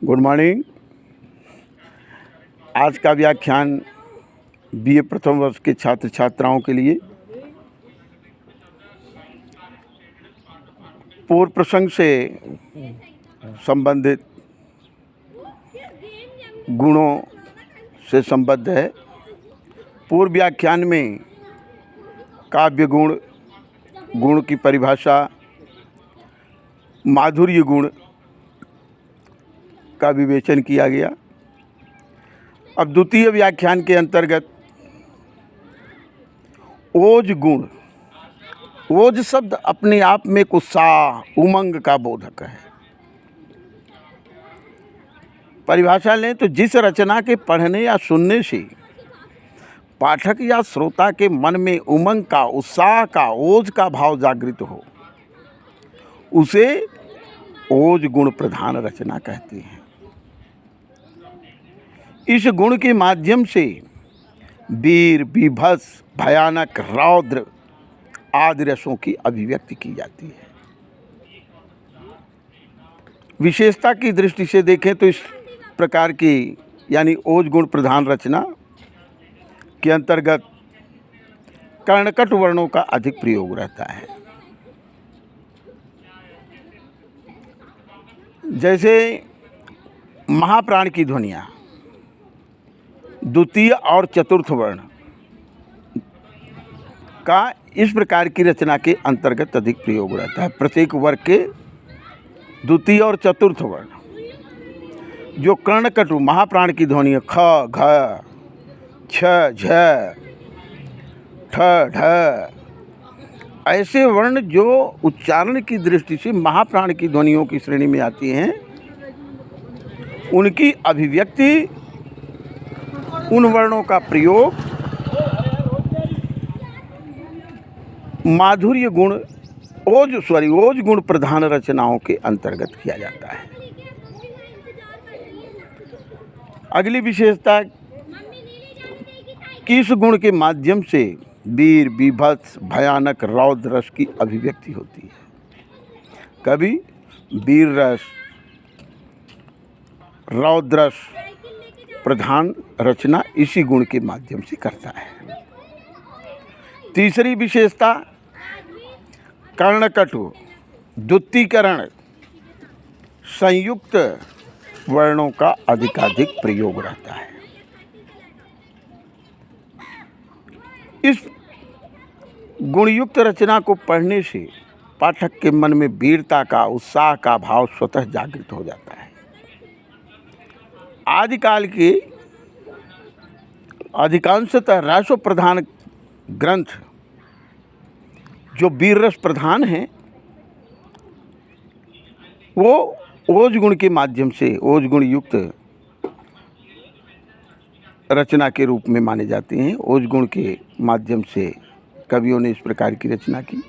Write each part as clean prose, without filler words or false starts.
Good morning. आज का व्याख्यान बीए प्रथम वर्ष के छात्र छात्राओं के लिए पूर्व प्रसंग से संबंधित गुणों से संबद्ध है। पूर्व व्याख्यान में काव्य गुण, गुण की परिभाषा, माधुर्य गुण का विवेचन किया गया। अब द्वितीय व्याख्यान के अंतर्गत ओज गुण, ओज शब्द अपने आप में एक उत्साह, उमंग का बोधक है। परिभाषा लें तो जिस रचना के पढ़ने या सुनने से पाठक या श्रोता के मन में उमंग का, उत्साह का, ओज का भाव जागृत हो, उसे ओज गुण प्रधान रचना कहते हैं। इस गुण के माध्यम से वीर, बीभत्स, भयानक, रौद्र आदि रसों की अभिव्यक्ति की जाती है। विशेषता की दृष्टि से देखें तो इस प्रकार की यानी ओज गुण प्रधान रचना के अंतर्गत कर्णकट वर्णों का अधिक प्रयोग रहता है। जैसे महाप्राण की ध्वनियाँ द्वितीय और चतुर्थ वर्ण का इस प्रकार की रचना के अंतर्गत अधिक प्रयोग रहता है। प्रत्येक वर्ग के द्वितीय और चतुर्थ वर्ण जो कर्णकटु महाप्राण की ध्वनि ख, घ, छ, झ, ठ, ढ, ऐसे वर्ण जो उच्चारण की दृष्टि से महाप्राण की ध्वनियों की श्रेणी में आती हैं, उनकी अभिव्यक्ति, उन वर्णों का प्रयोग माधुर्य गुण, ओज गुण प्रधान रचनाओं के अंतर्गत किया जाता है। अगली विशेषता किस गुण के माध्यम से वीर, बीभत्स, भयानक, रौद्र रस की अभिव्यक्ति होती है। कभी वीर रस, रौद्र रस प्रधान रचना इसी गुण के माध्यम से करता है। तीसरी विशेषता कर्णकटु, द्वितीयकरण, संयुक्त वर्णों का अधिकाधिक प्रयोग रहता है। इस गुणयुक्त रचना को पढ़ने से पाठक के मन में वीरता का, उत्साह का भाव स्वतः जागृत हो जाता है। आदिकाल के अधिकांशतः रासो प्रधान ग्रंथ जो वीर रस प्रधान हैं, वो ओज गुण के माध्यम से, ओज गुण युक्त रचना के रूप में माने जाते हैं। ओज गुण के माध्यम से कवियों ने इस प्रकार की रचना की।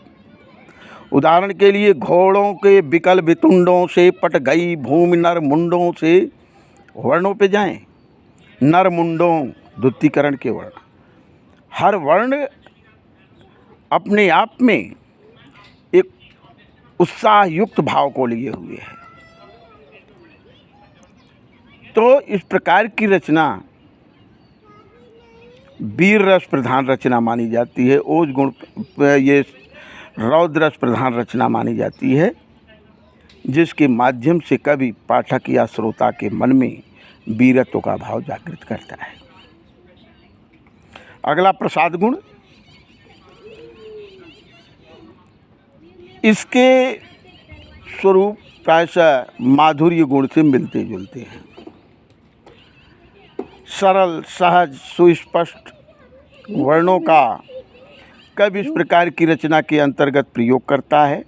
उदाहरण के लिए घोड़ों के विकल वितुंडों से पट गई भूमि नर मुंडों से, वर्णों पे जाएं, नर मुंडों द्वितीयकरण के वर्ण। हर वर्ण अपने आप में एक उत्साह युक्त भाव को लिए हुए है। तो इस प्रकार की रचना वीर रस प्रधान रचना मानी जाती है। ओज गुण, ये रौद्र रस प्रधान रचना मानी जाती है, जिसके माध्यम से कवि पाठक या श्रोता के मन में वीरत्व का भाव जागृत करता है। अगला प्रसाद गुण, इसके स्वरूप प्रायशः माधुर्य गुण से मिलते जुलते हैं। सरल, सहज, सुस्पष्ट वर्णों का कवि इस प्रकार की रचना के अंतर्गत प्रयोग करता है।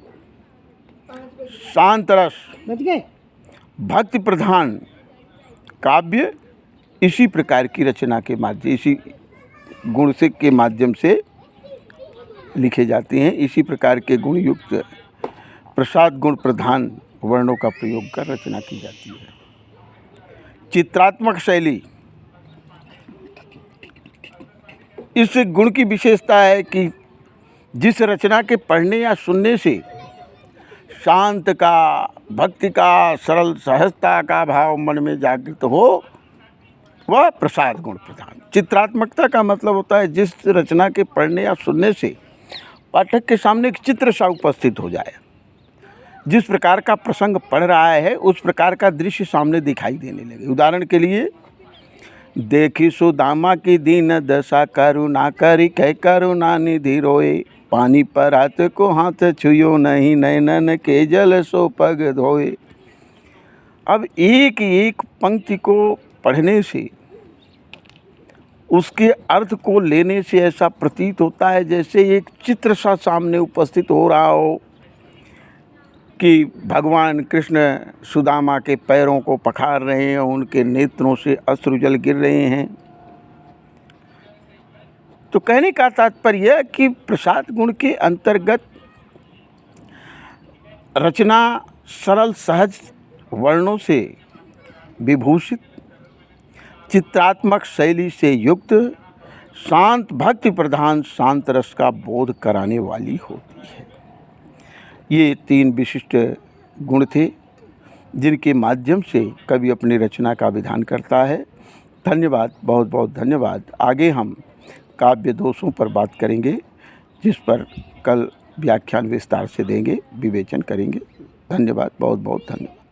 शांत रस, भक्ति प्रधान काव्य इसी प्रकार की रचना के माध्यम, इसी गुण से के माध्यम से लिखे जाते हैं। इसी प्रकार के गुण युक्त प्रसाद गुण प्रधान वर्णों का प्रयोग कर रचना की जाती है। चित्रात्मक शैली, इस गुण की विशेषता है कि जिस रचना के पढ़ने या सुनने से शांत का, भक्ति का, सरल सहजता का भाव मन में जागृत हो, वह प्रसाद गुण प्रधान। चित्रात्मकता का मतलब होता है जिस रचना के पढ़ने या सुनने से पाठक के सामने एक चित्र सा उपस्थित हो जाए। जिस प्रकार का प्रसंग पढ़ रहा है उस प्रकार का दृश्य सामने दिखाई देने लगे। उदाहरण के लिए, देखी सुदामा की दीन दशा, करुणा करी कह करुणा निधि रोए, पानी पर हाथ को हाथ छुयो नहीं, नैनन के जल सो पग धोए। अब एक एक पंक्ति को पढ़ने से, उसके अर्थ को लेने से ऐसा प्रतीत होता है जैसे एक चित्र सा सामने उपस्थित हो रहा हो कि भगवान कृष्ण सुदामा के पैरों को पखार रहे हैं, उनके नेत्रों से अश्रुजल गिर रहे हैं। तो कहने का तात्पर्य है कि प्रसाद गुण के अंतर्गत रचना सरल सहज वर्णों से विभूषित, चित्रात्मक शैली से युक्त, शांत भक्ति प्रधान शांत रस का बोध कराने वाली होती है। ये 3 विशिष्ट गुण थे जिनके माध्यम से कवि अपनी रचना का विधान करता है। धन्यवाद, बहुत बहुत धन्यवाद। आगे हम काव्य दोषों पर बात करेंगे, जिस पर कल व्याख्यान विस्तार से देंगे, विवेचन करेंगे। धन्यवाद, बहुत बहुत धन्यवाद।